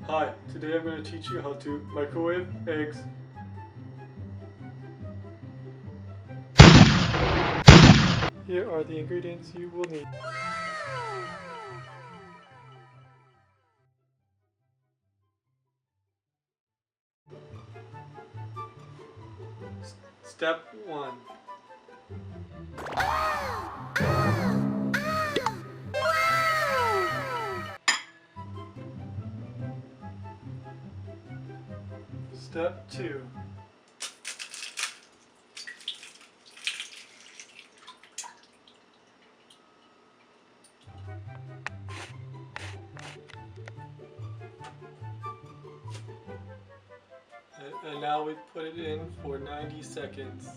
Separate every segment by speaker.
Speaker 1: Hi, today I'm going to teach you how to microwave eggs. Here are the ingredients you will need. Step 1. Step 2. And now we put it in for 90 seconds.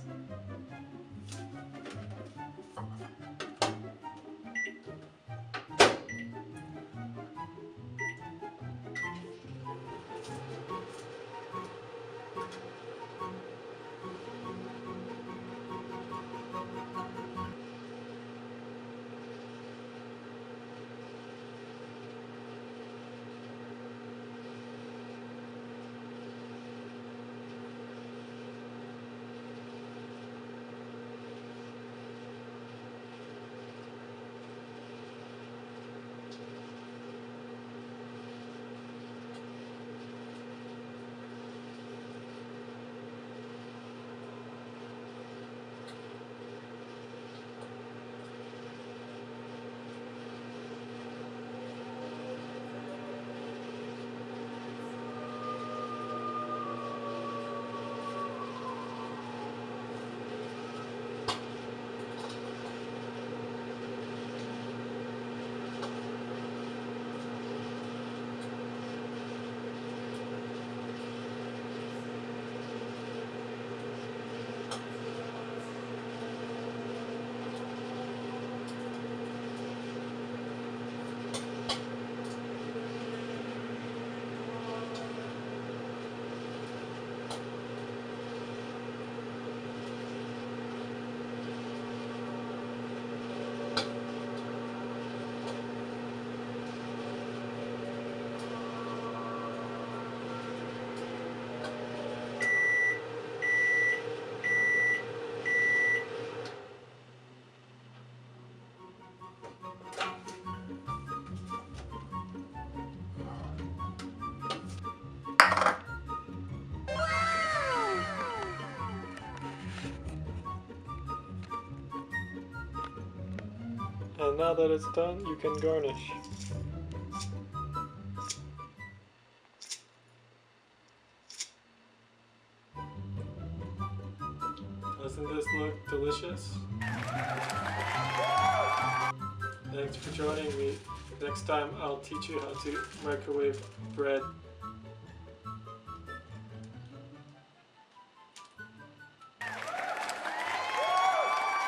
Speaker 1: And now that it's done, you can garnish. Doesn't this look delicious? Thanks for joining me. Next time I'll teach you how to microwave bread.